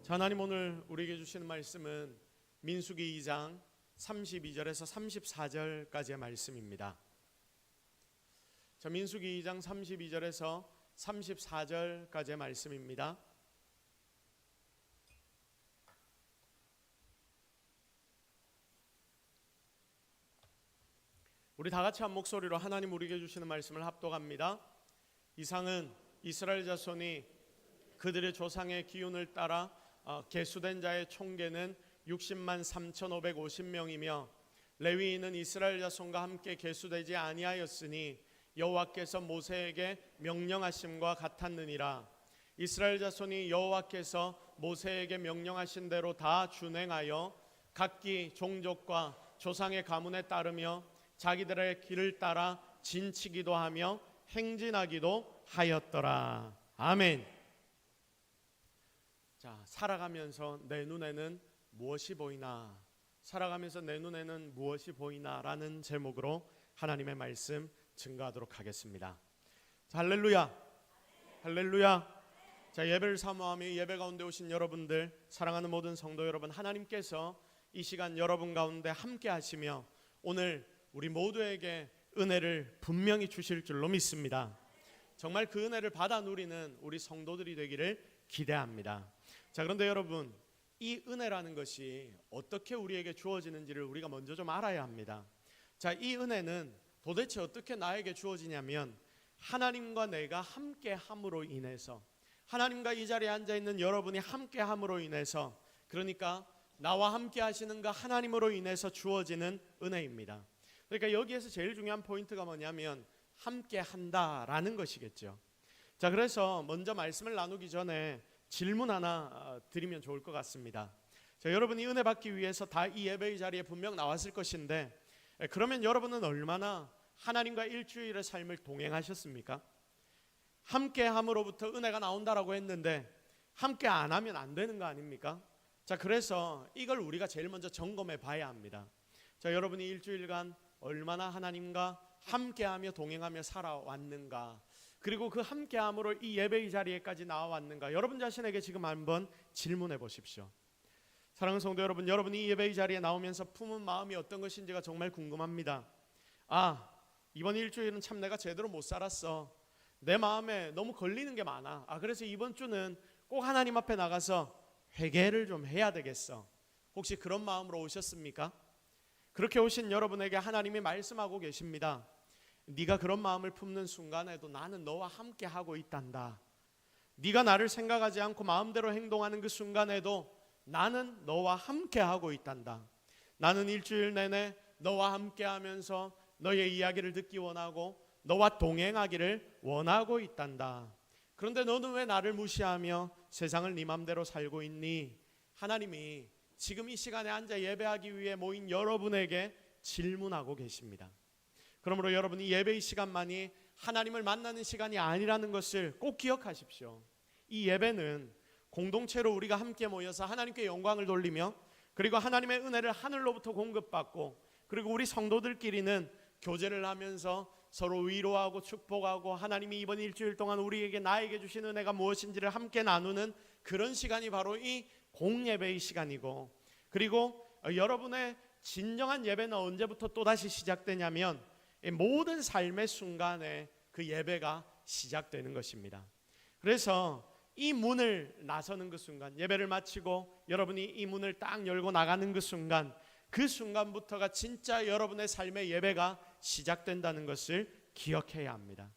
자, 하나님 오늘 우리에게 주시는 말씀은 민수기 2장 32절에서 34절까지의 말씀입니다. 자, 민수기 2장 32절에서 34절까지의 말씀입니다. 우리 다 같이 한 목소리로 하나님 우리에게 주시는 말씀을 합독합니다. 이상은 이스라엘 자손이 그들의 조상의 기운을 따라 계수된 자의 총계는 60만 3,550명이며 레위인은 이스라엘 자손과 함께 계수되지 아니하였으니 여호와께서 모세에게 명령하심과 같았느니라. 이스라엘 자손이 여호와께서 모세에게 명령하신 대로 다 준행하여 각기 종족과 조상의 가문에 따르며 자기들의 길을 따라 진치기도 하며 행진하기도 하였더라. 아멘. 자, 살아가면서 내 눈에는 무엇이 보이나? 살아가면서 내 눈에는 무엇이 보이나? 라는 제목으로 하나님의 말씀 증거하도록 하겠습니다. 자, 할렐루야. 할렐루야. 자, 예배를 사모하며 예배 가운데 오신 여러분들, 사랑하는 모든 성도 여러분, 하나님께서 이 시간 여러분 가운데 함께 하시며 오늘 우리 모두에게 은혜를 분명히 주실 줄로 믿습니다. 정말 그 은혜를 받아 누리는 우리 성도들이 되기를 기대합니다. 자, 그런데 여러분, 이 은혜라는 것이 어떻게 우리에게 주어지는지를 우리가 먼저 좀 알아야 합니다. 자, 이 은혜는 도대체 어떻게 나에게 주어지냐면 하나님과 내가 함께 함으로 인해서, 하나님과 이 자리에 앉아있는 여러분이 함께 함으로 인해서, 그러니까 나와 함께 하시는 그 하나님으로 인해서 주어지는 은혜입니다. 그러니까 여기에서 제일 중요한 포인트가 뭐냐면 함께 한다라는 것이겠죠. 자, 그래서 먼저 말씀을 나누기 전에 질문 하나 드리면 좋을 것 같습니다. 자, 여러분이 은혜 받기 위해서 다 이 예배의 자리에 분명 나왔을 것인데, 그러면 여러분은 얼마나 하나님과 일주일의 삶을 동행하셨습니까? 함께 함으로부터 은혜가 나온다라고 했는데 함께 안 하면 안 되는 거 아닙니까? 자, 그래서 이걸 우리가 제일 먼저 점검해 봐야 합니다. 자, 여러분이 일주일간 얼마나 하나님과 함께하며 동행하며 살아왔는가, 그리고 그 함께함으로 이 예배의 자리에까지 나와왔는가, 여러분 자신에게 지금 한번 질문해 보십시오. 사랑하는 성도 여러분, 여러분이 이 예배의 자리에 나오면서 품은 마음이 어떤 것인지가 정말 궁금합니다. 아, 이번 일주일은 참 내가 제대로 못 살았어. 내 마음에 너무 걸리는 게 많아. 그래서 이번 주는 꼭 하나님 앞에 나가서 회개를 좀 해야 되겠어. 혹시 그런 마음으로 오셨습니까? 그렇게 오신 여러분에게 하나님이 말씀하고 계십니다. 네가 그런 마음을 품는 순간에도 나는 너와 함께 하고 있단다. 네가 나를 생각하지 않고 마음대로 행동하는 그 순간에도 나는 너와 함께 하고 있단다. 나는 일주일 내내 너와 함께 하면서 너의 이야기를 듣기 원하고 너와 동행하기를 원하고 있단다. 그런데 너는 왜 나를 무시하며 세상을 네 맘대로 살고 있니? 하나님이 지금 이 시간에 앉아 예배하기 위해 모인 여러분에게 질문하고 계십니다. 그러므로 여러분이 예배의 시간만이 하나님을 만나는 시간이 아니라는 것을 꼭 기억하십시오. 이 예배는 공동체로 우리가 함께 모여서 하나님께 영광을 돌리며, 그리고 하나님의 은혜를 하늘로부터 공급받고, 그리고 우리 성도들끼리는 교제를 하면서 서로 위로하고 축복하고 하나님이 이번 일주일 동안 우리에게 나에게 주신 은혜가 무엇인지를 함께 나누는 그런 시간이 바로 이 공예배의 시간이고, 그리고 여러분의 진정한 예배는 언제부터 또다시 시작되냐면 모든 삶의 순간에 그 예배가 시작되는 것입니다. 그래서 이 문을 나서는 그 순간, 예배를 마치고 여러분이 이 문을 딱 열고 나가는 그 순간, 그 순간부터가 진짜 여러분의 삶의 예배가 시작된다는 것을 기억해야 합니다.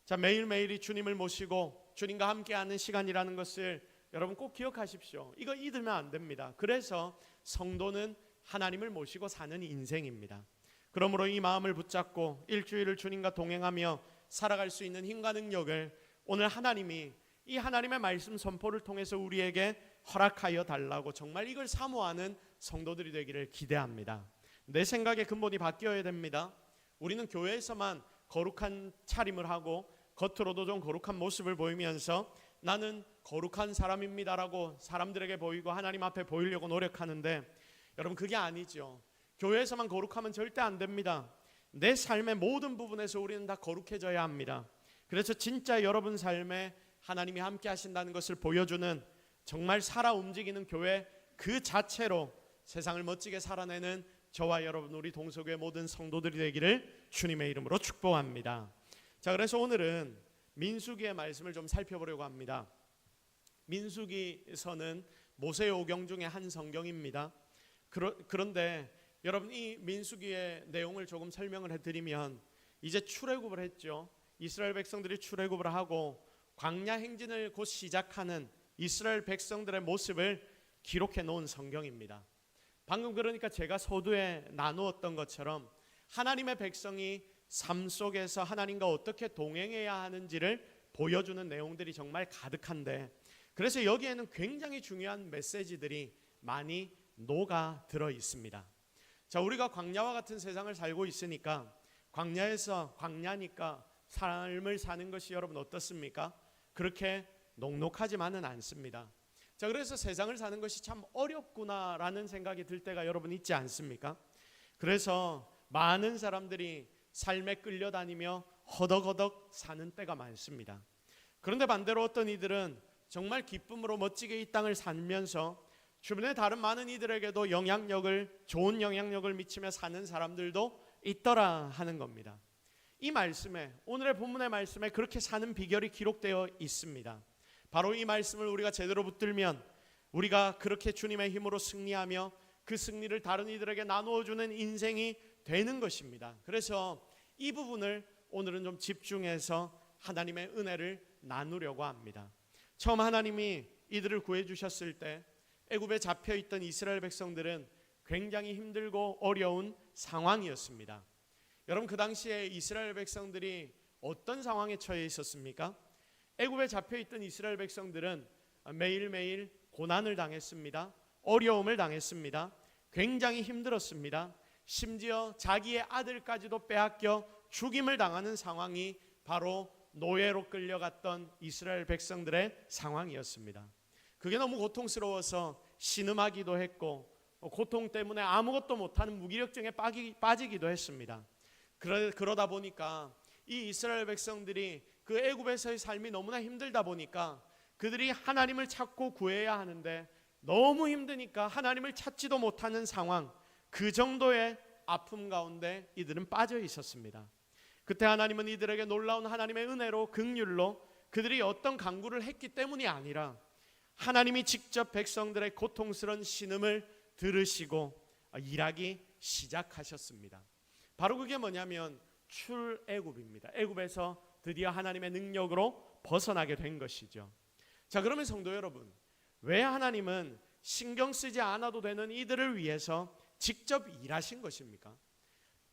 자, 매일매일이 주님을 모시고 주님과 함께하는 시간이라는 것을 여러분 꼭 기억하십시오. 이거 잊으면 안 됩니다. 그래서 성도는 하나님을 모시고 사는 인생입니다. 그러므로 이 마음을 붙잡고 일주일을 주님과 동행하며 살아갈 수 있는 힘과 능력을 오늘 하나님이 이 하나님의 말씀 선포를 통해서 우리에게 허락하여 달라고 정말 이걸 사모하는 성도들이 되기를 기대합니다. 내 생각의 근본이 바뀌어야 됩니다. 우리는 교회에서만 거룩한 차림을 하고 겉으로도 좀 거룩한 모습을 보이면서 나는 거룩한 사람입니다라고 사람들에게 보이고 하나님 앞에 보이려고 노력하는데, 여러분 그게 아니죠. 교회에서만 거룩하면 절대 안 됩니다. 내 삶의 모든 부분에서 우리는 다 거룩해져야 합니다. 그래서 진짜 여러분 삶에 하나님이 함께 하신다는 것을 보여주는 정말 살아 움직이는 교회 그 자체로 세상을 멋지게 살아내는 저와 여러분 우리 동서교회 모든 성도들이 되기를 주님의 이름으로 축복합니다. 자, 그래서 오늘은 민수기의 말씀을 좀 살펴보려고 합니다. 민수기서는 모세의 오경 중에 한 성경입니다. 그런데 여러분 이 민수기의 내용을 조금 설명을 해드리면 이제 출애굽을 했죠. 이스라엘 백성들이 출애굽을 하고 광야 행진을 곧 시작하는 이스라엘 백성들의 모습을 기록해 놓은 성경입니다. 방금 그러니까 제가 서두에 나누었던 것처럼 하나님의 백성이 삶 속에서 하나님과 어떻게 동행해야 하는지를 보여주는 내용들이 정말 가득한데, 그래서 여기에는 굉장히 중요한 메시지들이 많이 녹아 들어 있습니다. 자, 우리가 광야와 같은 세상을 살고 있으니까 광야니까 삶을 사는 것이 여러분 어떻습니까? 그렇게 녹록하지만은 않습니다. 자, 그래서 세상을 사는 것이 참 어렵구나라는 생각이 들 때가 여러분 있지 않습니까? 그래서 많은 사람들이 삶에 끌려다니며 허덕허덕 사는 때가 많습니다. 그런데 반대로 어떤 이들은 정말 기쁨으로 멋지게 이 땅을 살면서 주변의 다른 많은 이들에게도 좋은 영향력을 미치며 사는 사람들도 있더라 하는 겁니다. 이 말씀에, 오늘의 본문의 말씀에 그렇게 사는 비결이 기록되어 있습니다. 바로 이 말씀을 우리가 제대로 붙들면 우리가 그렇게 주님의 힘으로 승리하며 그 승리를 다른 이들에게 나누어주는 인생이 되는 것입니다. 그래서 이 부분을 오늘은 좀 집중해서 하나님의 은혜를 나누려고 합니다. 처음 하나님이 이들을 구해주셨을 때 애굽에 잡혀있던 이스라엘 백성들은 굉장히 힘들고 어려운 상황이었습니다. 여러분, 그 당시에 이스라엘 백성들이 어떤 상황에 처해 있었습니까? 애굽에 잡혀있던 이스라엘 백성들은 매일매일 고난을 당했습니다. 어려움을 당했습니다. 굉장히 힘들었습니다. 심지어 자기의 아들까지도 빼앗겨 죽임을 당하는 상황이 바로 노예로 끌려갔던 이스라엘 백성들의 상황이었습니다. 그게 너무 고통스러워서 신음하기도 했고 고통 때문에 아무것도 못하는 무기력증에 빠지기도 했습니다. 그러다 보니까 이 이스라엘 백성들이 그 애굽에서의 삶이 너무나 힘들다 보니까 그들이 하나님을 찾고 구해야 하는데 너무 힘드니까 하나님을 찾지도 못하는 상황, 그 정도의 아픔 가운데 이들은 빠져 있었습니다. 그때 하나님은 이들에게 놀라운 하나님의 은혜로 긍휼로 그들이 어떤 간구를 했기 때문이 아니라 하나님이 직접 백성들의 고통스러운 신음을 들으시고 일하기 시작하셨습니다. 바로 그게 뭐냐면 출애굽입니다. 애굽에서 드디어 하나님의 능력으로 벗어나게 된 것이죠. 자, 그러면 성도 여러분, 왜 하나님은 신경 쓰지 않아도 되는 이들을 위해서 직접 일하신 것입니까?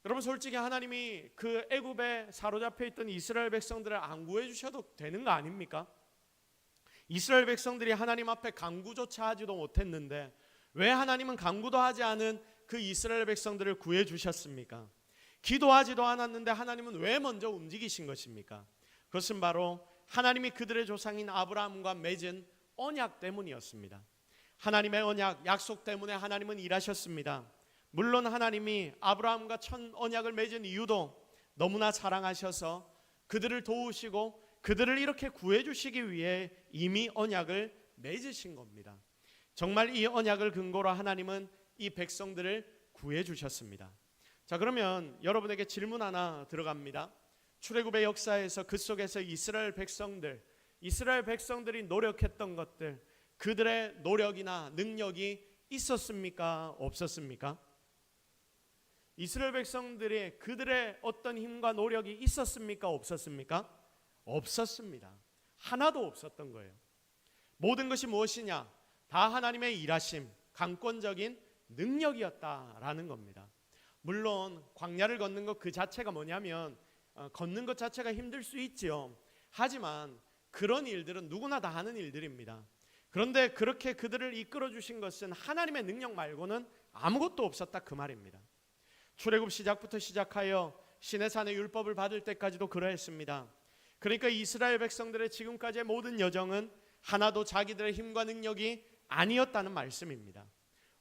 여러분, 솔직히 하나님이 그 애굽에 사로잡혀 있던 이스라엘 백성들을 안 구해 주셔도 되는 거 아닙니까? 이스라엘 백성들이 하나님 앞에 간구조차 하지도 못했는데 왜 하나님은 간구도 하지 않은 그 이스라엘 백성들을 구해 주셨습니까? 기도하지도 않았는데 하나님은 왜 먼저 움직이신 것입니까? 그것은 바로 하나님이 그들의 조상인 아브라함과 맺은 언약 때문이었습니다. 하나님의 언약, 약속 때문에 하나님은 일하셨습니다. 물론 하나님이 아브라함과 첫 언약을 맺은 이유도 너무나 사랑하셔서 그들을 도우시고 그들을 이렇게 구해주시기 위해 이미 언약을 맺으신 겁니다. 정말 이 언약을 근거로 하나님은 이 백성들을 구해주셨습니다. 자, 그러면 여러분에게 질문 하나 들어갑니다. 출애굽의 역사에서 그 속에서 이스라엘 백성들이 노력했던 것들, 그들의 노력이나 능력이 있었습니까? 없었습니까? 이스라엘 백성들이 그들의 어떤 힘과 노력이 있었습니까? 없었습니까? 없었습니다. 하나도 없었던 거예요. 모든 것이 무엇이냐? 다 하나님의 일하심, 강권적인 능력이었다라는 겁니다. 물론 광야를 걷는 것 그 자체가 뭐냐면 걷는 것 자체가 힘들 수 있지요. 하지만 그런 일들은 누구나 다 하는 일들입니다. 그런데 그렇게 그들을 이끌어 주신 것은 하나님의 능력 말고는 아무것도 없었다 그 말입니다. 출애굽 시작부터 시작하여 시내산의 율법을 받을 때까지도 그러했습니다. 그러니까 이스라엘 백성들의 지금까지의 모든 여정은 하나도 자기들의 힘과 능력이 아니었다는 말씀입니다.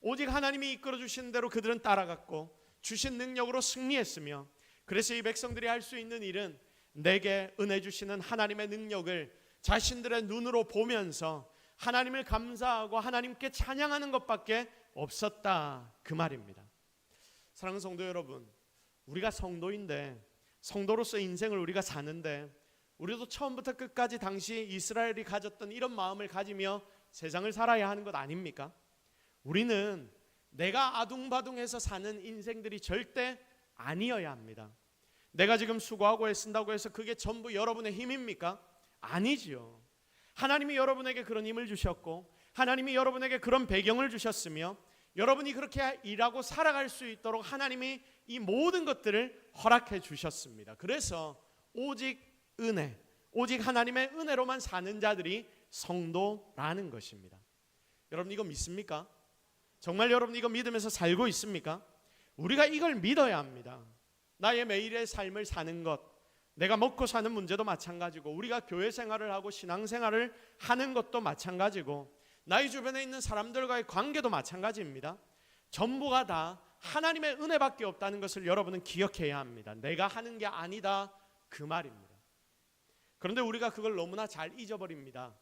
오직 하나님이 이끌어 주신 대로 그들은 따라갔고 주신 능력으로 승리했으며, 그래서 이 백성들이 할 수 있는 일은 내게 은혜 주시는 하나님의 능력을 자신들의 눈으로 보면서 하나님을 감사하고 하나님께 찬양하는 것밖에 없었다, 그 말입니다. 사랑하는 성도 여러분, 우리가 성도인데, 성도로서 인생을 우리가 사는데, 우리도 처음부터 끝까지 당시 이스라엘이 가졌던 이런 마음을 가지며 세상을 살아야 하는 것 아닙니까? 우리는 내가 아둥바둥해서 사는 인생들이 절대 아니어야 합니다. 내가 지금 수고하고 애쓴다고 해서 그게 전부 여러분의 힘입니까? 아니지요. 하나님이 여러분에게 그런 힘을 주셨고, 하나님이 여러분에게 그런 배경을 주셨으며, 여러분이 그렇게 일하고 살아갈 수 있도록 하나님이 이 모든 것들을 허락해 주셨습니다. 그래서 오직 은혜, 오직 하나님의 은혜로만 사는 자들이 성도라는 것입니다. 여러분 이거 믿습니까? 정말 여러분 이거 믿으면서 살고 있습니까? 우리가 이걸 믿어야 합니다. 나의 매일의 삶을 사는 것, 내가 먹고 사는 문제도 마찬가지고, 우리가 교회 생활을 하고 신앙생활을 하는 것도 마찬가지고, 나의 주변에 있는 사람들과의 관계도 마찬가지입니다. 전부가 다 하나님의 은혜밖에 없다는 것을 여러분은 기억해야 합니다. 내가 하는 게 아니다, 그 말입니다. 그런데 우리가 그걸 너무나 잘 잊어버립니다.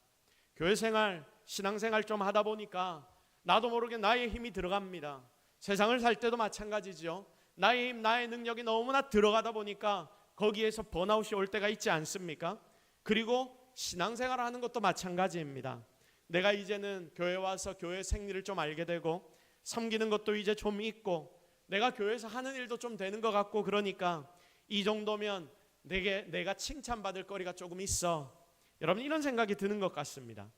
교회 생활, 신앙생활 좀 하다 보니까 나도 모르게 나의 힘이 들어갑니다. 세상을 살 때도 마찬가지죠. 나의 힘, 나의 능력이 너무나 들어가다 보니까 거기에서 번아웃이 올 때가 있지 않습니까? 그리고 신앙생활을 하는 것도 마찬가지입니다. 내가 이제는 교회 와서 교회 생리를 좀 알게 되고, 섬기는 것도 이제 좀 있고, 내가 교회에서 하는 일도 좀 되는 것 같고, 그러니까 이 정도면 내가 칭찬받을 거리가 조금 있어. 여러분 이런 생각이 드는 것 같습니다.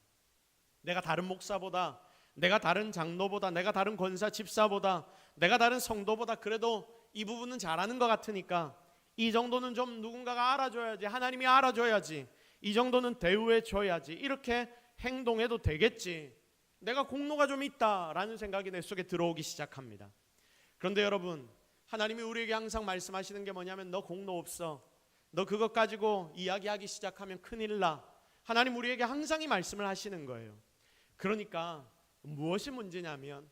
내가 다른 목사보다, 내가 다른 장로보다, 내가 다른 권사 집사보다, 내가 다른 성도보다 그래도 이 부분은 잘하는 것 같으니까 이 정도는 좀 누군가가 알아줘야지, 하나님이 알아줘야지, 이 정도는 대우해 줘야지, 이렇게 행동해도 되겠지, 내가 공로가 좀 있다라는 생각이 내 속에 들어오기 시작합니다. 그런데 여러분, 하나님이 우리에게 항상 말씀하시는 게 뭐냐면, 너 공로 없어, 너 그것 가지고 이야기하기 시작하면 큰일 나. 하나님 우리에게 항상 이 말씀을 하시는 거예요. 그러니까 무엇이 문제냐면,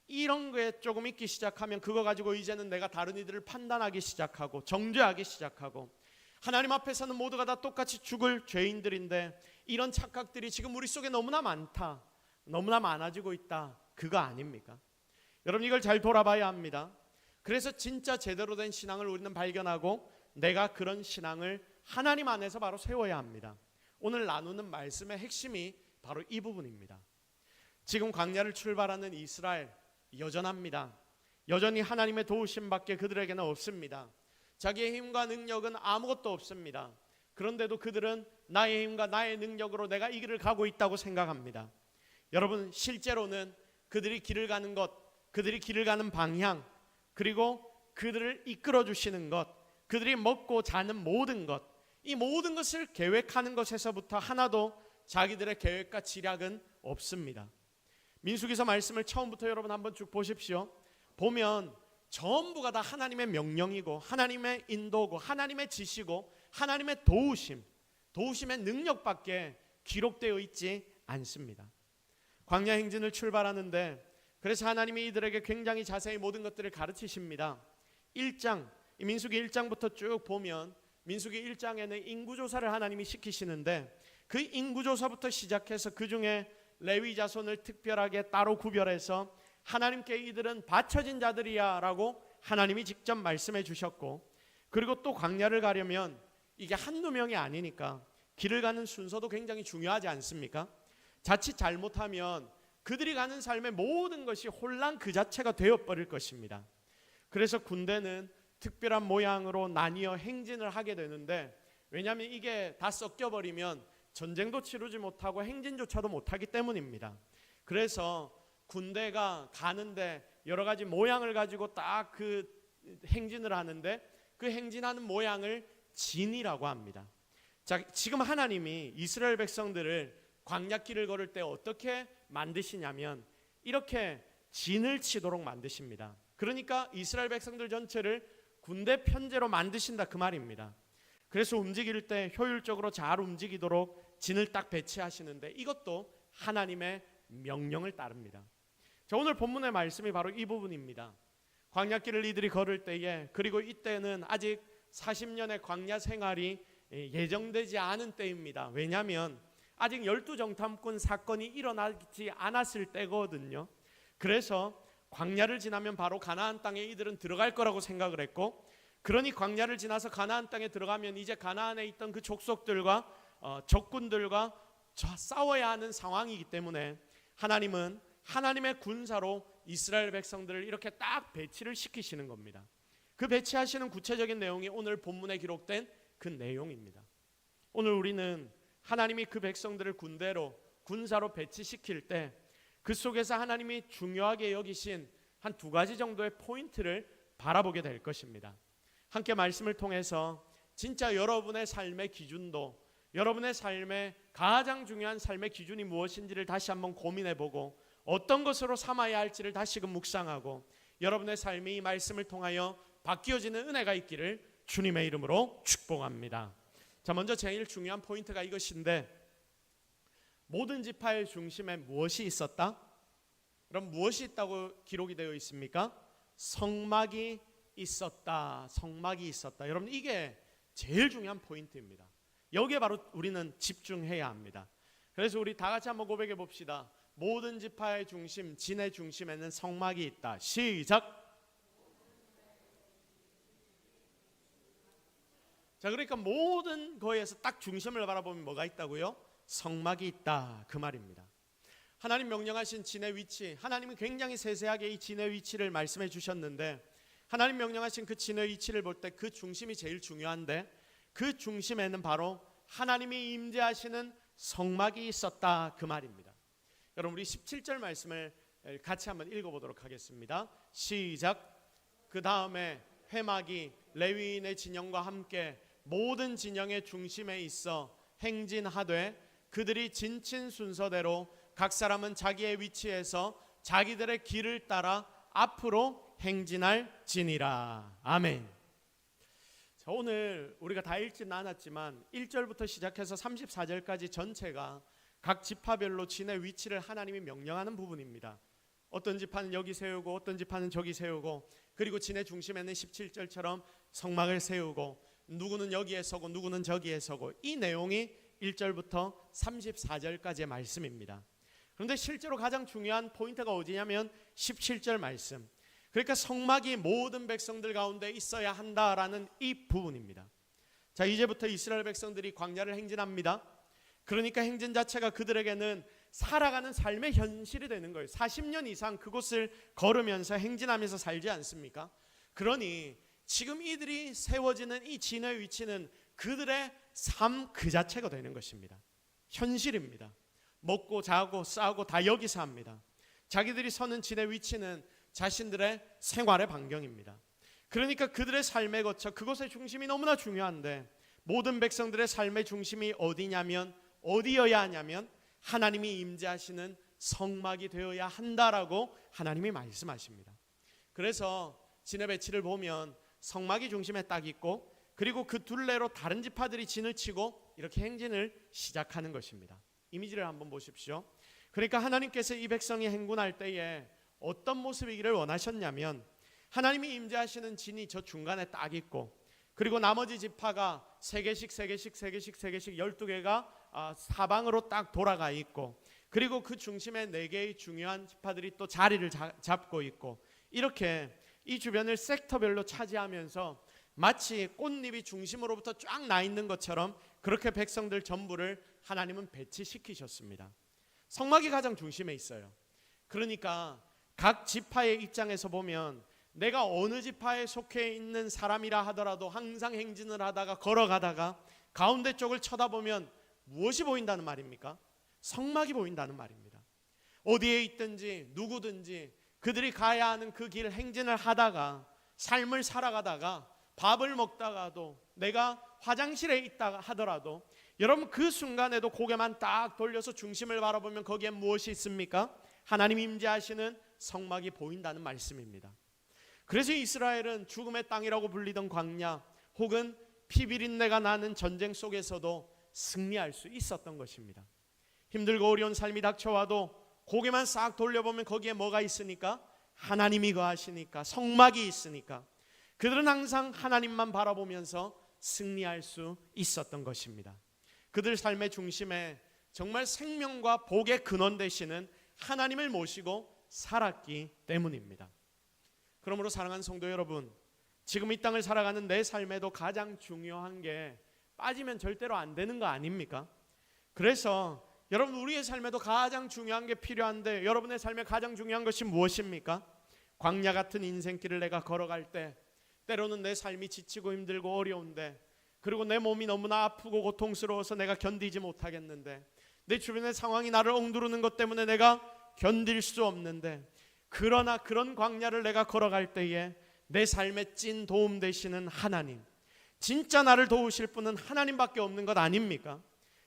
이런 거에 조금 있기 시작하면 그거 가지고 이제는 내가 다른 이들을 판단하기 시작하고 정죄하기 시작하고, 하나님 앞에서는 모두가 다 똑같이 죽을 죄인들인데 이런 착각들이 지금 우리 속에 너무나 많다, 너무나 많아지고 있다, 그거 아닙니까? 여러분 이걸 잘 돌아봐야 합니다. 그래서 진짜 제대로 된 신앙을 우리는 발견하고, 내가 그런 신앙을 하나님 안에서 바로 세워야 합니다. 오늘 나누는 말씀의 핵심이 바로 이 부분입니다. 지금 광야를 출발하는 이스라엘 여전합니다. 여전히 하나님의 도우심밖에 그들에게는 없습니다. 자기의 힘과 능력은 아무것도 없습니다. 그런데도 그들은 나의 힘과 나의 능력으로 내가 이 길을 가고 있다고 생각합니다. 여러분 실제로는 그들이 길을 가는 것, 그들이 길을 가는 방향, 그리고 그들을 이끌어 주시는 것, 그들이 먹고 자는 모든 것, 이 모든 것을 계획하는 것에서부터 하나도 자기들의 계획과 지략은 없습니다. 민수기서 말씀을 처음부터 여러분 한번 쭉 보십시오. 보면 전부가 다 하나님의 명령이고, 하나님의 인도고, 하나님의 지시고, 하나님의 도우심의 능력밖에 기록되어 있지 않습니다. 광야 행진을 출발하는데, 그래서 하나님이 이들에게 굉장히 자세히 모든 것들을 가르치십니다. 1장, 민수기 1장부터 쭉 보면 민수기 1장에는 인구조사를 하나님이 시키시는데, 그 인구조사부터 시작해서 그 중에 레위 자손을 특별하게 따로 구별해서 하나님께 이들은 바쳐진 자들이야 라고 하나님이 직접 말씀해 주셨고, 그리고 또 광야를 가려면 이게 한두 명이 아니니까 길을 가는 순서도 굉장히 중요하지 않습니까? 자칫 잘못하면 그들이 가는 삶의 모든 것이 혼란 그 자체가 되어버릴 것입니다. 그래서 군대는 특별한 모양으로 나뉘어 행진을 하게 되는데, 왜냐하면 이게 다 섞여버리면 전쟁도 치르지 못하고 행진조차도 못하기 때문입니다. 그래서 군대가 가는데 여러 가지 모양을 가지고 딱 그 행진을 하는데, 그 행진하는 모양을 진이라고 합니다. 자, 지금 하나님이 이스라엘 백성들을 광야길을 걸을 때 어떻게 만드시냐면 이렇게 진을 치도록 만드십니다. 그러니까 이스라엘 백성들 전체를 군대 편제로 만드신다, 그 말입니다. 그래서 움직일 때 효율적으로 잘 움직이도록 진을 딱 배치하시는데, 이것도 하나님의 명령을 따릅니다. 자, 오늘 본문의 말씀이 바로 이 부분입니다. 광야길을 이들이 걸을 때에, 그리고 이때는 아직 40년의 광야 생활이 예정되지 않은 때입니다. 왜냐하면 아직 12정탐꾼 사건이 일어나지 않았을 때거든요. 그래서 광야를 지나면 바로 가나안 땅에 이들은 들어갈 거라고 생각을 했고, 그러니 광야를 지나서 가나안 땅에 들어가면 이제 가나안에 있던 그 족속들과 적군들과 싸워야 하는 상황이기 때문에 하나님은 하나님의 군사로 이스라엘 백성들을 이렇게 딱 배치를 시키시는 겁니다. 그 배치하시는 구체적인 내용이 오늘 본문에 기록된 그 내용입니다. 오늘 우리는 하나님이 그 백성들을 군대로 군사로 배치시킬 때 그 속에서 하나님이 중요하게 여기신 한 두 가지 정도의 포인트를 바라보게 될 것입니다. 함께 말씀을 통해서 진짜 여러분의 삶의 기준도, 여러분의 삶의 가장 중요한 삶의 기준이 무엇인지를 다시 한번 고민해보고 어떤 것으로 삼아야 할지를 다시금 묵상하고 여러분의 삶이 이 말씀을 통하여 바뀌어지는 은혜가 있기를 주님의 이름으로 축복합니다. 자, 먼저 제일 중요한 포인트가 이것인데, 모든 지파의 중심에 무엇이 있었다? 그럼 무엇이 있다고 기록이 되어 있습니까? 성막이 있었다. 성막이 있었다. 여러분, 이게 제일 중요한 포인트입니다. 여기에 바로 우리는 집중해야 합니다. 그래서 우리 다 같이 한번 고백해 봅시다. 모든 지파의 중심, 진의 중심에는 성막이 있다. 시작. 자, 그러니까 모든 거에서 딱 중심을 바라보면 뭐가 있다고요? 성막이 있다, 그 말입니다. 하나님 명령하신 진의 위치, 하나님은 굉장히 세세하게 이 진의 위치를 말씀해 주셨는데, 하나님 명령하신 그 진의 위치를 볼 때 그 중심이 제일 중요한데, 그 중심에는 바로 하나님이 임재하시는 성막이 있었다, 그 말입니다. 여러분, 우리 17절 말씀을 같이 한번 읽어보도록 하겠습니다. 시작. 그 다음에 회막이 레위인의 진영과 함께 모든 진영의 중심에 있어 행진하되, 그들이 진친 순서대로 각 사람은 자기의 위치에서 자기들의 길을 따라 앞으로 행진할지니라. 아멘. 자, 오늘 우리가 다 읽지는 않았지만 1절부터 시작해서 34절까지 전체가 각 지파별로 진의 위치를 하나님이 명령하는 부분입니다. 어떤 지파는 여기 세우고 어떤 지파는 저기 세우고, 그리고 진의 중심에는 17절처럼 성막을 세우고, 누구는 여기에 서고 누구는 저기에 서고, 이 내용이 1절부터 34절까지의 말씀입니다. 그런데 실제로 가장 중요한 포인트가 어디냐면 17절 말씀. 그러니까 성막이 모든 백성들 가운데 있어야 한다라는 이 부분입니다. 자, 이제부터 이스라엘 백성들이 광야를 행진합니다. 그러니까 행진 자체가 그들에게는 살아가는 삶의 현실이 되는 거예요. 40년 이상 그곳을 걸으면서 행진하면서 살지 않습니까? 그러니 지금 이들이 세워지는 이 진의 위치는 그들의 삶 그 자체가 되는 것입니다. 현실입니다. 먹고 자고 싸고 다 여기서 합니다. 자기들이 서는 진의 위치는 자신들의 생활의 반경입니다. 그러니까 그들의 삶에 거쳐 그것의 중심이 너무나 중요한데, 모든 백성들의 삶의 중심이 어디냐면, 어디여야 하냐면 하나님이 임재하시는 성막이 되어야 한다라고 하나님이 말씀하십니다. 그래서 진의 배치를 보면 성막이 중심에 딱 있고, 그리고 그 둘레로 다른 지파들이 진을 치고 이렇게 행진을 시작하는 것입니다. 이미지를 한번 보십시오. 그러니까 하나님께서 이 백성이 행군할 때에 어떤 모습이기를 원하셨냐면, 하나님이 임재하시는 진이 저 중간에 딱 있고, 그리고 나머지 지파가 3개씩 12개가 사방으로 딱 돌아가 있고, 그리고 그 중심에 4개의 중요한 지파들이 또 자리를 잡고 있고, 이렇게 이 주변을 섹터별로 차지하면서 마치 꽃잎이 중심으로부터 쫙 나 있는 것처럼 그렇게 백성들 전부를 하나님은 배치시키셨습니다. 성막이 가장 중심에 있어요. 그러니까 각 지파의 입장에서 보면 내가 어느 지파에 속해 있는 사람이라 하더라도 항상 행진을 하다가 걸어가다가 가운데 쪽을 쳐다보면 무엇이 보인다는 말입니까? 성막이 보인다는 말입니다. 어디에 있든지 누구든지 그들이 가야 하는 그 길 행진을 하다가, 삶을 살아가다가, 밥을 먹다가도, 내가 화장실에 있다가 하더라도, 여러분 그 순간에도 고개만 딱 돌려서 중심을 바라보면 거기에 무엇이 있습니까? 하나님 임재하시는 성막이 보인다는 말씀입니다. 그래서 이스라엘은 죽음의 땅이라고 불리던 광야, 혹은 피비린내가 나는 전쟁 속에서도 승리할 수 있었던 것입니다. 힘들고 어려운 삶이 닥쳐와도 고개만 싹 돌려보면 거기에 뭐가 있으니까? 하나님이 거하시니까, 성막이 있으니까 그들은 항상 하나님만 바라보면서 승리할 수 있었던 것입니다. 그들 삶의 중심에 정말 생명과 복의 근원 되시는 하나님을 모시고 살았기 때문입니다. 그러므로 사랑하는 성도 여러분, 지금 이 땅을 살아가는 내 삶에도 가장 중요한 게 빠지면 절대로 안 되는 거 아닙니까? 그래서 여러분, 우리의 삶에도 가장 중요한 게 필요한데 여러분의 삶에 가장 중요한 것이 무엇입니까? 광야 같은 인생길을 내가 걸어갈 때 때로는 내 삶이 지치고 힘들고 어려운데, 그리고 내 몸이 너무나 아프고 고통스러워서 내가 견디지 못하겠는데, 내 주변의 상황이 나를 엉두르는 것 때문에 내가 견딜 수 없는데, 그러나 그런 광야를 내가 걸어갈 때에 내 삶에 찐 도움 되시는 하나님, 진짜 나를 도우실 분은 하나님밖에 없는 것 아닙니까?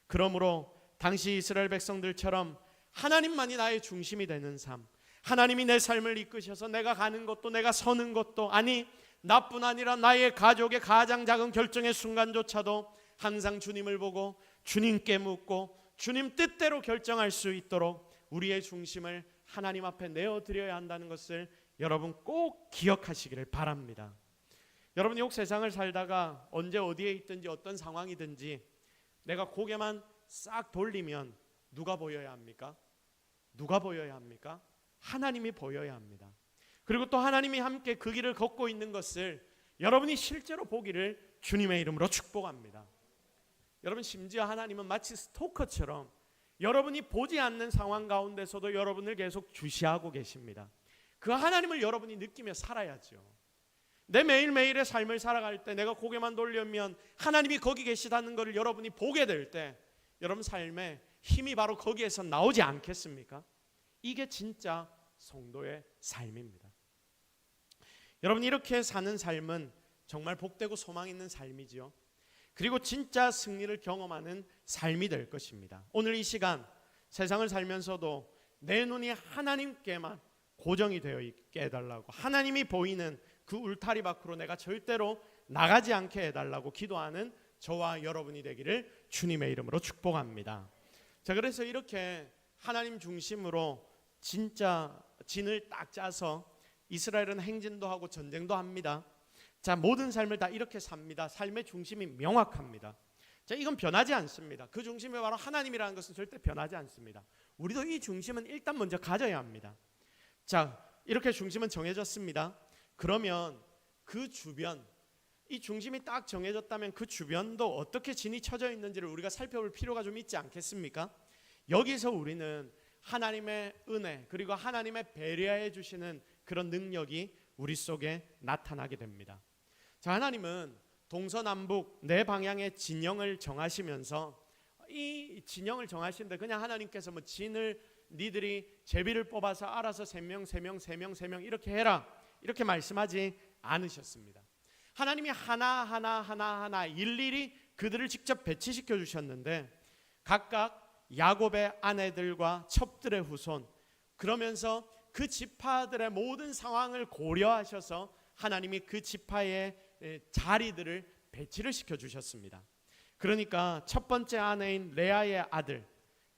그러므로 당시 이스라엘 백성들처럼 하나님만이 나의 중심이 되는 삶, 하나님이 내 삶을 이끄셔서 내가 가는 것도 내가 서는 것도, 아니 나뿐 아니라 나의 가족의 가장 작은 결정의 순간조차도 항상 주님을 보고 주님께 묻고 주님 뜻대로 결정할 수 있도록 우리의 중심을 하나님 앞에 내어드려야 한다는 것을 여러분 꼭 기억하시기를 바랍니다. 여러분, 이 세상을 살다가 언제 어디에 있든지 어떤 상황이든지 내가 고개만 싹 돌리면 누가 보여야 합니까? 누가 보여야 합니까? 하나님이 보여야 합니다. 그리고 또 하나님이 함께 그 길을 걷고 있는 것을 여러분이 실제로 보기를 주님의 이름으로 축복합니다. 여러분, 심지어 하나님은 마치 스토커처럼 여러분이 보지 않는 상황 가운데서도 여러분을 계속 주시하고 계십니다. 그 하나님을 여러분이 느끼며 살아야죠. 내 매일매일의 삶을 살아갈 때 내가 고개만 돌리면 하나님이 거기 계시다는 것을 여러분이 보게 될 때 여러분 삶에 힘이 바로 거기에서 나오지 않겠습니까? 이게 진짜 성도의 삶입니다. 여러분, 이렇게 사는 삶은 정말 복되고 소망 있는 삶이지요. 그리고 진짜 승리를 경험하는 삶이 될 것입니다. 오늘 이 시간 세상을 살면서도 내 눈이 하나님께만 고정이 되어 있게 해달라고, 하나님이 보이는 그 울타리 밖으로 내가 절대로 나가지 않게 해달라고 기도하는 저와 여러분이 되기를 주님의 이름으로 축복합니다. 자, 그래서 이렇게 하나님 중심으로 진짜 진을 딱 짜서 이스라엘은 행진도 하고 전쟁도 합니다. 자, 모든 삶을 다 이렇게 삽니다. 삶의 중심이 명확합니다. 자, 이건 변하지 않습니다. 그 중심이 바로 하나님이라는 것은 절대 변하지 않습니다. 우리도 이 중심은 일단 먼저 가져야 합니다. 자, 이렇게 중심은 정해졌습니다. 그러면 그 주변, 이 중심이 딱 정해졌다면 그 주변도 어떻게 진이 쳐져 있는지를 우리가 살펴볼 필요가 좀 있지 않겠습니까? 여기서 우리는 하나님의 은혜 그리고 하나님의 배려해 주시는 그런 능력이 우리 속에 나타나게 됩니다. 자, 하나님은 동서남북 네 방향의 진영을 정하시면서 이 진영을 정하시는데 그냥 하나님께서 뭐 진을 니들이 제비를 뽑아서 알아서 3명 이렇게 해라 이렇게 말씀하지 않으셨습니다. 하나님이 하나 일일이 그들을 직접 배치시켜 주셨는데 각각 야곱의 아내들과 첩들의 후손, 그러면서 그 지파들의 모든 상황을 고려하셔서 하나님이 그 지파의 자리들을 배치를 시켜주셨습니다. 그러니까 첫 번째 아내인 레아의 아들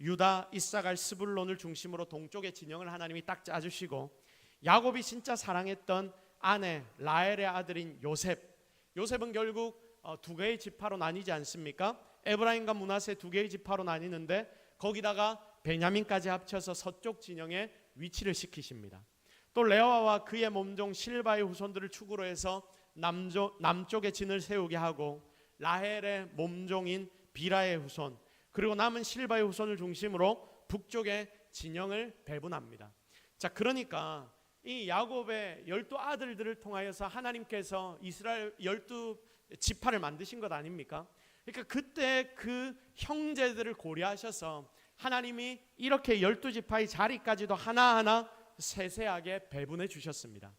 유다, 이사갈, 스불론을 중심으로 동쪽의 진영을 하나님이 딱 짜주시고, 야곱이 진짜 사랑했던 아내 라헬의 아들인 요셉은 결국 두 개의 지파로 나뉘지 않습니까? 에브라임과 므낫세 두 개의 지파로 나뉘는데 거기다가 베냐민까지 합쳐서 서쪽 진영에 위치를 시키십니다. 또 레아와 그의 몸종 실바의 후손들을 축으로 해서 남쪽에 진을 세우게 하고, 라헬의 몸종인 비라의 후손 그리고 남은 실바의 후손을 중심으로 북쪽의 진영을 배분합니다. 자, 그러니까 이 야곱의 12아들들을 통하여서 하나님께서 이스라엘 12지파를 만드신 것 아닙니까? 그러니까 그때 그 형제들을 고려하셔서 하나님이 이렇게 12지파의 자리까지도 하나하나 세세하게 배분해 주셨습니다.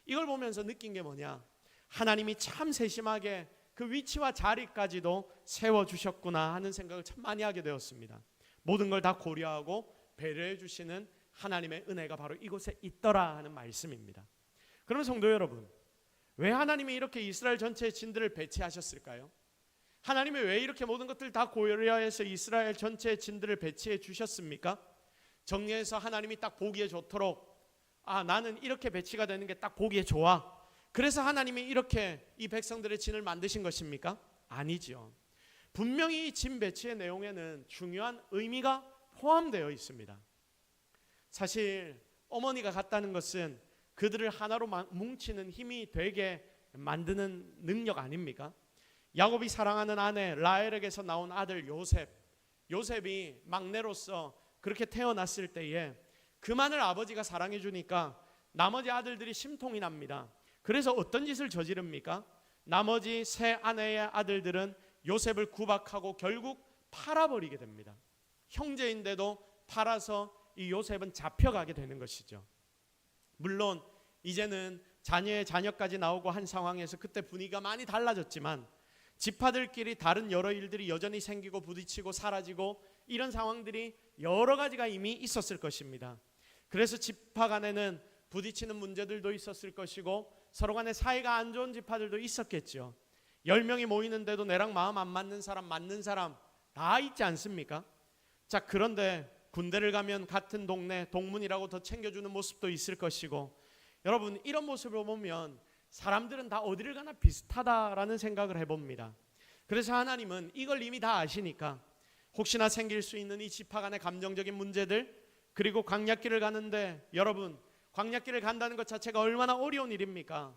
이걸 보면서 느낀 게 뭐냐? 하나님이 참 세심하게 그 위치와 자리까지도 세워주셨구나 하는 생각을 참 많이 하게 되었습니다. 모든 걸 다 고려하고 배려해 주시는 하나님의 은혜가 바로 이곳에 있더라 하는 말씀입니다. 그러면 성도 여러분, 왜 하나님이 이렇게 이스라엘 전체의 진들을 배치하셨을까요? 하나님이 왜 이렇게 모든 것들 다 고려해서 이스라엘 전체의 진들을 배치해 주셨습니까? 정리해서 하나님이 딱 보기에 좋도록, 나는 이렇게 배치가 되는 게 딱 보기에 좋아, 그래서 하나님이 이렇게 이 백성들의 진을 만드신 것입니까? 아니죠. 분명히 이 짐 배치의 내용에는 중요한 의미가 포함되어 있습니다. 사실 어머니가 갔다는 것은 그들을 하나로 뭉치는 힘이 되게 만드는 능력 아닙니까? 야곱이 사랑하는 아내 라헬에게서 나온 아들 요셉이 막내로서 그렇게 태어났을 때에 그만을 아버지가 사랑해 주니까 나머지 아들들이 심통이 납니다. 그래서 어떤 짓을 저지릅니까? 나머지 세 아내의 아들들은 요셉을 구박하고 결국 팔아버리게 됩니다. 형제인데도 팔아서 이 요셉은 잡혀가게 되는 것이죠. 물론 이제는 자녀의 자녀까지 나오고 한 상황에서 그때 분위기가 많이 달라졌지만 지파들끼리 다른 여러 일들이 여전히 생기고 부딪히고 사라지고 이런 상황들이 여러 가지가 이미 있었을 것입니다. 그래서 지파 간에는 부딪히는 문제들도 있었을 것이고 서로 간에 사이가 안 좋은 지파들도 있었겠죠. 10명이 모이는데도 내랑 마음 안 맞는 사람 다 있지 않습니까? 자, 그런데 군대를 가면 같은 동네 동문이라고 더 챙겨주는 모습도 있을 것이고, 여러분 이런 모습을 보면 사람들은 다 어디를 가나 비슷하다라는 생각을 해봅니다. 그래서 하나님은 이걸 이미 다 아시니까 혹시나 생길 수 있는 이 지파 간의 감정적인 문제들, 그리고 광야길을 가는데, 여러분 광야길을 간다는 것 자체가 얼마나 어려운 일입니까?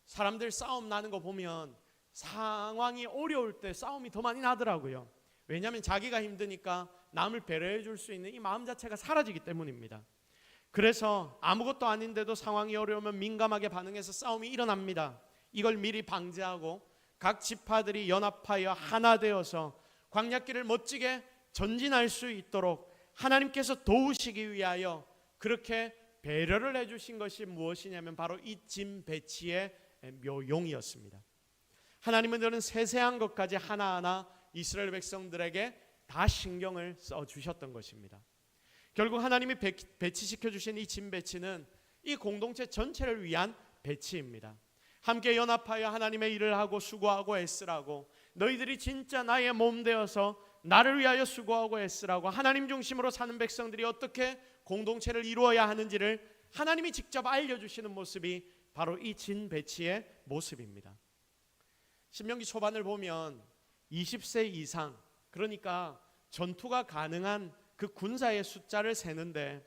사람들 싸움 나는 거 보면 상황이 어려울 때 싸움이 더 많이 나더라고요. 왜냐하면 자기가 힘드니까 남을 배려해 줄 수 있는 이 마음 자체가 사라지기 때문입니다. 그래서 아무것도 아닌데도 상황이 어려우면 민감하게 반응해서 싸움이 일어납니다. 이걸 미리 방지하고 각 지파들이 연합하여 하나 되어서 광야길을 멋지게 전진할 수 있도록 하나님께서 도우시기 위하여 그렇게 배려를 해주신 것이 무엇이냐면 바로 이 짐 배치의 묘용이었습니다. 하나님은 이런 세세한 것까지 하나하나 이스라엘 백성들에게 다 신경을 써주셨던 것입니다. 결국 하나님이 배치시켜 주신 이 짐 배치는 이 공동체 전체를 위한 배치입니다. 함께 연합하여 하나님의 일을 하고 수고하고 애쓰라고, 너희들이 진짜 나의 몸 되어서 나를 위하여 수고하고 애쓰라고, 하나님 중심으로 사는 백성들이 어떻게 공동체를 이루어야 하는지를 하나님이 직접 알려주시는 모습이 바로 이 짐 배치의 모습입니다. 신명기 초반을 보면 20세 이상, 그러니까 전투가 가능한 그 군사의 숫자를 세는데,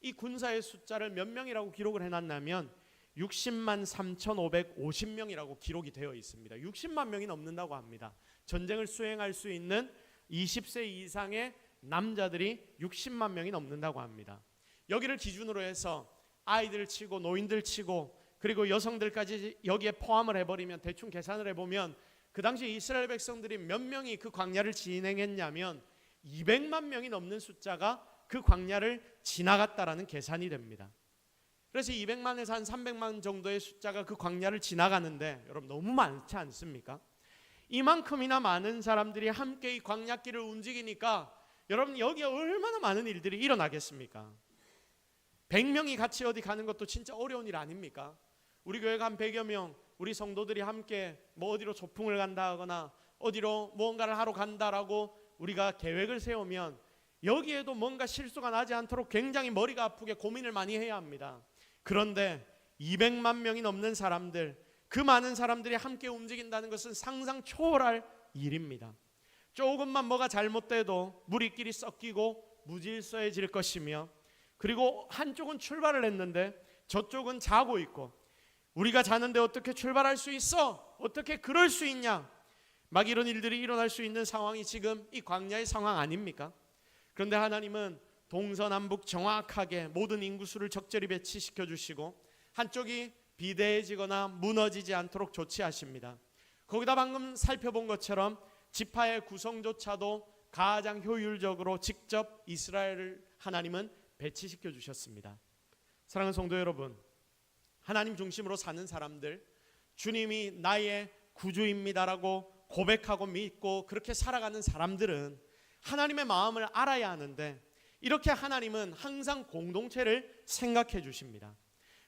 이 군사의 숫자를 몇 명이라고 기록을 해놨냐면 60만 3,550명이라고 기록이 되어 있습니다. 60만 명이 넘는다고 합니다. 전쟁을 수행할 수 있는 20세 이상의 남자들이 60만 명이 넘는다고 합니다. 여기를 기준으로 해서 아이들 치고 노인들 치고 그리고 여성들까지 여기에 포함을 해버리면, 대충 계산을 해보면 그 당시 이스라엘 백성들이 몇 명이 그 광야를 진행했냐면 200만 명이 넘는 숫자가 그 광야를 지나갔다라는 계산이 됩니다. 그래서 200만에서 한 300만 정도의 숫자가 그 광야를 지나가는데, 여러분 너무 많지 않습니까? 이만큼이나 많은 사람들이 함께 이 광야길을 움직이니까 여러분 여기에 얼마나 많은 일들이 일어나겠습니까? 100명이 같이 어디 가는 것도 진짜 어려운 일 아닙니까? 우리 교회가 한 100여 명, 우리 성도들이 함께 뭐 어디로 소풍을 간다 하거나 어디로 무언가를 하러 간다라고 우리가 계획을 세우면 여기에도 뭔가 실수가 나지 않도록 굉장히 머리가 아프게 고민을 많이 해야 합니다. 그런데 200만 명이 넘는 사람들, 그 많은 사람들이 함께 움직인다는 것은 상상 초월할 일입니다. 조금만 뭐가 잘못돼도 무리끼리 섞이고 무질서해질 것이며, 그리고 한쪽은 출발을 했는데 저쪽은 자고 있고, 우리가 자는데 어떻게 출발할 수 있어? 어떻게 그럴 수 있냐? 막 이런 일들이 일어날 수 있는 상황이 지금 이 광야의 상황 아닙니까? 그런데 하나님은 동서남북 정확하게 모든 인구수를 적절히 배치시켜 주시고 한쪽이 비대해지거나 무너지지 않도록 조치하십니다. 거기다 방금 살펴본 것처럼 지파의 구성조차도 가장 효율적으로 직접 이스라엘을 하나님은 배치시켜 주셨습니다. 사랑하는 성도 여러분, 하나님 중심으로 사는 사람들, 주님이 나의 구주입니다라고 고백하고 믿고 그렇게 살아가는 사람들은 하나님의 마음을 알아야 하는데, 이렇게 하나님은 항상 공동체를 생각해 주십니다.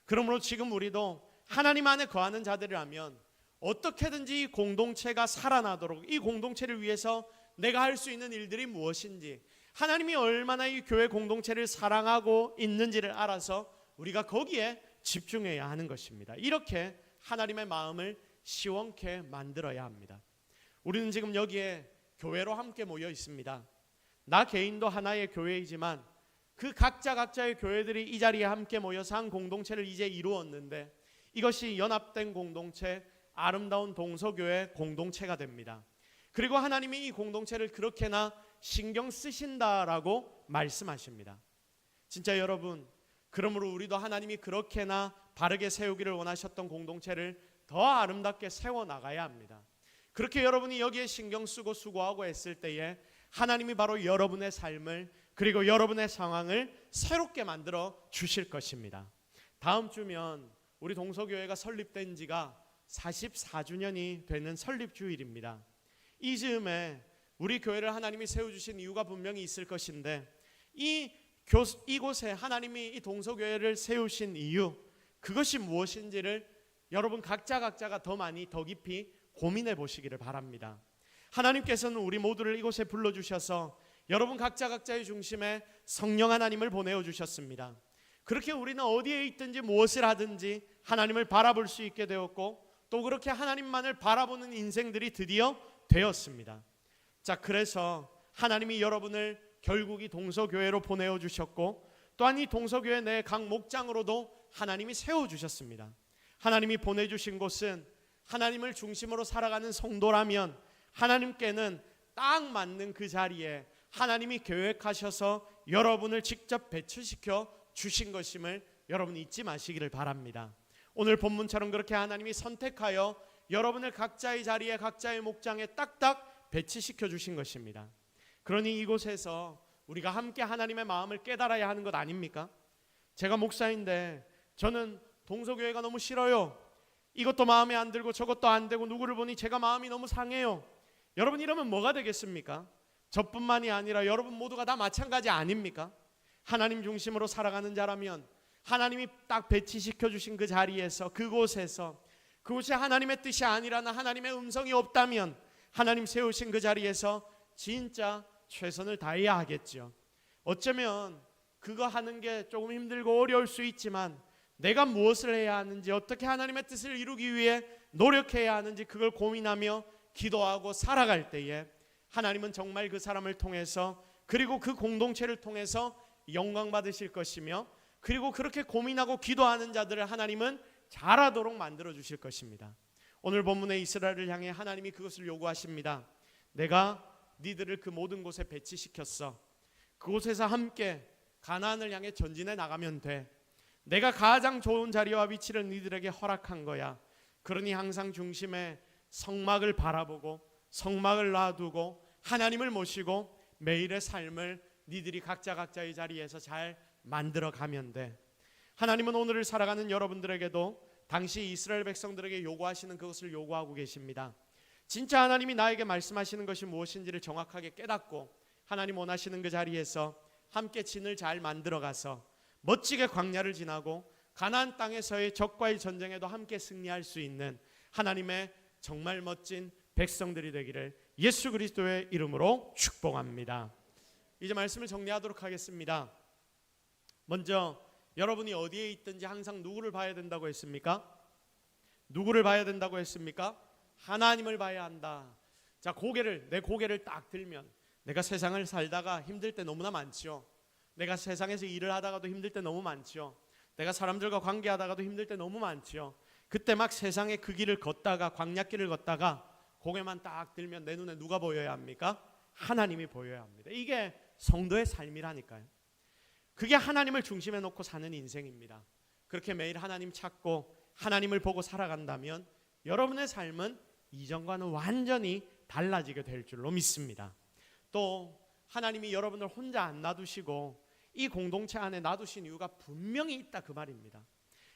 그러므로 지금 우리도 하나님 안에 거하는 자들이라면 어떻게든지 이 공동체가 살아나도록, 이 공동체를 위해서 내가 할 수 있는 일들이 무엇인지, 하나님이 얼마나 이 교회 공동체를 사랑하고 있는지를 알아서 우리가 거기에 집중해야 하는 것입니다. 이렇게 하나님의 마음을 시원케 만들어야 합니다. 우리는 지금 여기에 교회로 함께 모여 있습니다. 나 개인도 하나의 교회이지만 그 각자의 교회들이 이 자리에 함께 모여서 한 공동체를 이제 이루었는데 이것이 연합된 공동체, 아름다운 동서교회 공동체가 됩니다. 그리고 하나님이 이 공동체를 그렇게나 신경 쓰신다라고 말씀하십니다. 진짜 여러분, 그러므로 우리도 하나님이 그렇게나 바르게 세우기를 원하셨던 공동체를 더 아름답게 세워나가야 합니다. 그렇게 여러분이 여기에 신경 쓰고 수고하고 했을 때에 하나님이 바로 여러분의 삶을 그리고 여러분의 상황을 새롭게 만들어 주실 것입니다. 다음 주면 우리 동서교회가 설립된 지가 44주년이 되는 설립주일입니다. 이 즈음에 우리 교회를 하나님이 세워주신 이유가 분명히 있을 것인데 이곳에 하나님이 이 동서교회를 세우신 이유, 그것이 무엇인지를 여러분 각자가 더 많이 더 깊이 고민해 보시기를 바랍니다. 하나님께서는 우리 모두를 이곳에 불러주셔서 여러분 각자의 중심에 성령 하나님을 보내어 주셨습니다. 그렇게 우리는 어디에 있든지 무엇을 하든지 하나님을 바라볼 수 있게 되었고 또 그렇게 하나님만을 바라보는 인생들이 드디어 되었습니다. 자, 그래서 하나님이 여러분을 결국 이 동서교회로 보내어 주셨고 또한 이 동서교회 내 각 목장으로도 하나님이 세워주셨습니다. 하나님이 보내주신 곳은 하나님을 중심으로 살아가는 성도라면 하나님께는 딱 맞는 그 자리에 하나님이 계획하셔서 여러분을 직접 배치시켜 주신 것임을 여러분 잊지 마시기를 바랍니다. 오늘 본문처럼 그렇게 하나님이 선택하여 여러분을 각자의 자리에 각자의 목장에 딱딱 배치시켜 주신 것입니다. 그러니 이곳에서 우리가 함께 하나님의 마음을 깨달아야 하는 것 아닙니까? 제가 목사인데 저는 동서교회가 너무 싫어요. 이것도 마음에 안 들고 저것도 안 되고 누구를 보니 제가 마음이 너무 상해요. 여러분 이러면 뭐가 되겠습니까? 저뿐만이 아니라 여러분 모두가 다 마찬가지 아닙니까? 하나님 중심으로 살아가는 자라면 하나님이 딱 배치시켜 주신 그 자리에서 그곳에 하나님의 뜻이 아니라나 하나님의 음성이 없다면 하나님 세우신 그 자리에서 진짜 최선을 다해야 하겠죠. 어쩌면 그거 하는 게 조금 힘들고 어려울 수 있지만 내가 무엇을 해야 하는지 어떻게 하나님의 뜻을 이루기 위해 노력해야 하는지 그걸 고민하며 기도하고 살아갈 때에 하나님은 정말 그 사람을 통해서 그리고 그 공동체를 통해서 영광 받으실 것이며 그리고 그렇게 고민하고 기도하는 자들을 하나님은 잘하도록 만들어 주실 것입니다. 오늘 본문의 이스라엘을 향해 하나님이 그것을 요구하십니다. 내가 니들을 그 모든 곳에 배치시켰어. 그곳에서 함께 가나안을 향해 전진해 나가면 돼. 내가 가장 좋은 자리와 위치를 니들에게 허락한 거야. 그러니 항상 중심에 성막을 바라보고 성막을 놔두고 하나님을 모시고 매일의 삶을 니들이 각자의 자리에서 잘 만들어 가면 돼. 하나님은 오늘을 살아가는 여러분들에게도 당시 이스라엘 백성들에게 요구하시는 그것을 요구하고 계십니다. 진짜 하나님이 나에게 말씀하시는 것이 무엇인지를 정확하게 깨닫고 하나님 원하시는 그 자리에서 함께 진을 잘 만들어 가서 멋지게 광야를 지나고 가나안 땅에서의 적과의 전쟁에도 함께 승리할 수 있는 하나님의 정말 멋진 백성들이 되기를 예수 그리스도의 이름으로 축복합니다. 이제 말씀을 정리하도록 하겠습니다. 먼저 여러분이 어디에 있든지 항상 누구를 봐야 된다고 했습니까? 누구를 봐야 된다고 했습니까? 하나님을 봐야 한다. 자, 내 고개를 딱 들면 내가 세상을 살다가 힘들 때 너무나 많지요. 내가 세상에서 일을 하다가도 힘들 때 너무 많지요. 내가 사람들과 관계하다가도 힘들 때 너무 많지요. 그때 막 세상의 그 길을 걷다가 광야길을 걷다가 고개만 딱 들면 내 눈에 누가 보여야 합니까? 하나님이 보여야 합니다. 이게 성도의 삶이라니까요. 그게 하나님을 중심에 놓고 사는 인생입니다. 그렇게 매일 하나님 찾고 하나님을 보고 살아간다면 여러분의 삶은 이전과는 완전히 달라지게 될 줄로 믿습니다. 또 하나님이 여러분을 혼자 안 놔두시고 이 공동체 안에 놔두신 이유가 분명히 있다 그 말입니다.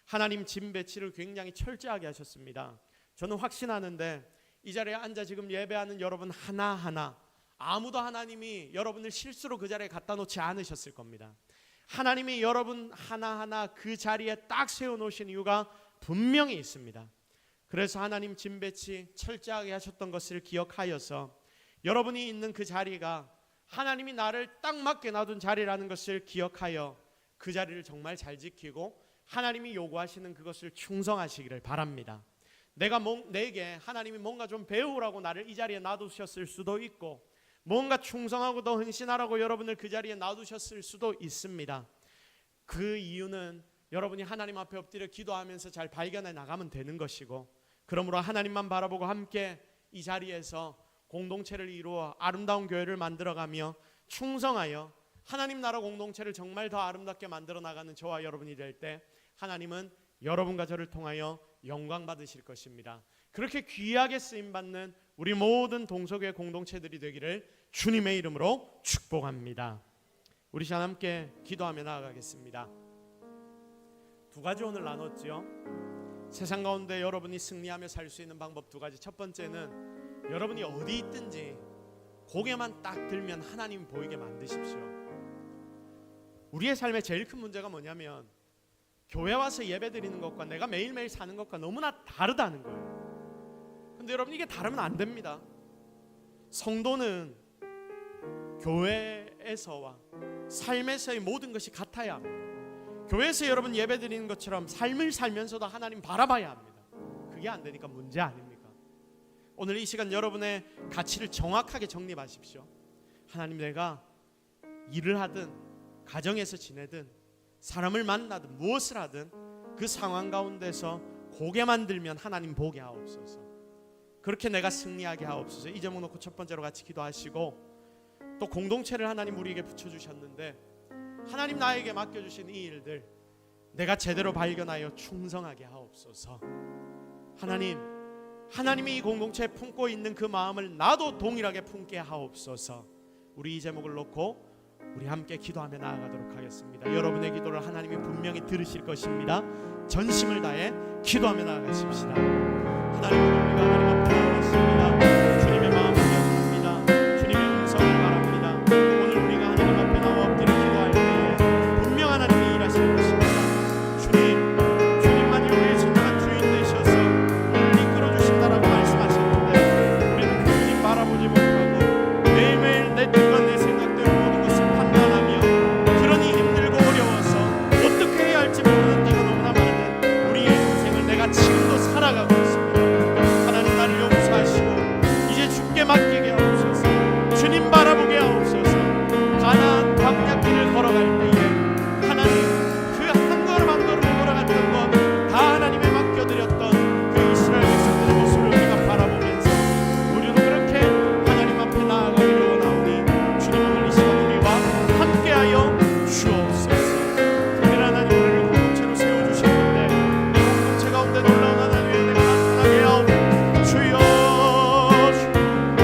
하나님 짐 배치를 굉장히 철저하게 하셨습니다. 저는 확신하는데 이 자리에 앉아 지금 예배하는 여러분 하나하나 아무도 하나님이 여러분을 실수로 그 자리에 갖다 놓지 않으셨을 겁니다. 하나님이 여러분 하나하나 그 자리에 딱 세워놓으신 이유가 분명히 있습니다. 그래서 하나님 짐 배치 철저하게 하셨던 것을 기억하여서 여러분이 있는 그 자리가 하나님이 나를 딱 맞게 놔둔 자리라는 것을 기억하여 그 자리를 정말 잘 지키고 하나님이 요구하시는 그것을 충성하시기를 바랍니다. 내게 하나님이 뭔가 좀 배우라고 나를 이 자리에 놔두셨을 수도 있고 뭔가 충성하고 더 헌신하라고 여러분을 그 자리에 놔두셨을 수도 있습니다. 그 이유는 여러분이 하나님 앞에 엎드려 기도하면서 잘 발견해 나가면 되는 것이고, 그러므로 하나님만 바라보고 함께 이 자리에서 공동체를 이루어 아름다운 교회를 만들어가며 충성하여 하나님 나라 공동체를 정말 더 아름답게 만들어 나가는 저와 여러분이 될 때 하나님은 여러분과 저를 통하여 영광 받으실 것입니다. 그렇게 귀하게 쓰임받는 우리 모든 동서교회 공동체들이 되기를 주님의 이름으로 축복합니다. 우리 시간 함께 기도하며 나아가겠습니다. 두 가지 오늘 나눴지요. 세상 가운데 여러분이 승리하며 살 수 있는 방법 두 가지. 첫 번째는 여러분이 어디 있든지 고개만 딱 들면 하나님 보이게 만드십시오. 우리의 삶의 제일 큰 문제가 뭐냐면 교회 와서 예배 드리는 것과 내가 매일매일 사는 것과 너무나 다르다는 거예요. 근데 여러분, 이게 다르면 안 됩니다. 성도는 교회에서와 삶에서의 모든 것이 같아야 합니다. 교회에서 여러분 예배 드리는 것처럼 삶을 살면서도 하나님 바라봐야 합니다. 그게 안 되니까 문제 아닙니까? 오늘 이 시간 여러분의 가치를 정확하게 정립하십시오. 하나님, 내가 일을 하든 가정에서 지내든 사람을 만나든 무엇을 하든 그 상황 가운데서 고개만 들면 하나님 보게 하옵소서. 그렇게 내가 승리하게 하옵소서. 이 제목 놓고 첫 번째로 같이 기도하시고, 또 공동체를 하나님 우리에게 붙여주셨는데 하나님 나에게 맡겨주신 이 일들 내가 제대로 발견하여 충성하게 하옵소서. 하나님이 이 공동체에 품고 있는 그 마음을 나도 동일하게 품게 하옵소서. 우리 이 제목을 놓고 우리 함께 기도하며 나아가도록 하겠습니다. 여러분의 기도를 하나님이 분명히 들으실 것입니다. 전심을 다해 기도하며 나아가십시다. 하나님, 오늘 우리가 하나님 앞에 나왔습니다. 주님의 마음을 기억합니다. 주님의 음성을 바랍니다. 오늘 우리가 하나님 앞에 나와 엎드려 기도할 때에 분명 하나님이 일하실 것입니다. 주님만이 우리의 진정한 주인 되셔서 우리를 이끌어 주신다라고 말씀하셨는데, 우리는 그 주님 바라보지 못하고 매일매일 내 뜻과 내 생각대로 모든 것을 판단하며 그러니 힘들고 어려워서 어떻게 해야 할지 모르는 때가 너무나 많은 우리의 인생을 내가 지금도 살아가고 있습니다. 하나님, 나를 용서하시고 이제 주께 맡기게 하옵소서. 주님 바라보게 하옵소서. 가나안 광야길을 걸어갈 때에 하나님, 그 한 걸음 한 걸음 걸어갔던 것 다 하나님에 맡겨드렸던 그 이스라엘 백성들의 모습을 우리가 바라보면서 우리도 그렇게 하나님 앞에 나아가기를 원하오니 주님, 오늘 이 시간 우리와 함께하여 주옵소서. 특별히 하나님, 우리를 공동체로 세워주셨는데 이 공동체 가운데 놀라운 하나님의 은혜가 나타나게 하옵소서. 주여,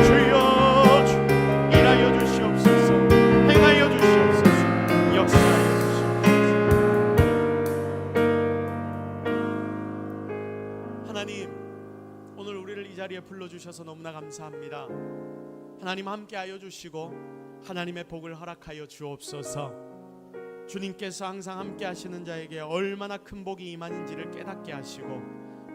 주여, 일하여 주시옵소서. 행하여 주시옵소서. 역사하여 주시옵소서. 하나님, 오늘 우리를 이 자리에 불러주셔서 너무나 감사합니다. 하나님, 함께하여 주시고 하나님의 복을 허락하여 주옵소서. 주님께서 항상 함께 하시는 자에게 얼마나 큰 복이 임하는지를 깨닫게 하시고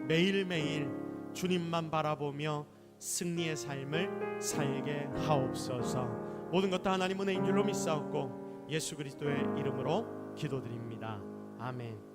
매일매일 주님만 바라보며 승리의 삶을 살게 하옵소서. 모든 것 다 하나님 은혜인 줄로 믿사옵고 예수 그리스도의 이름으로 기도드립니다. 아멘.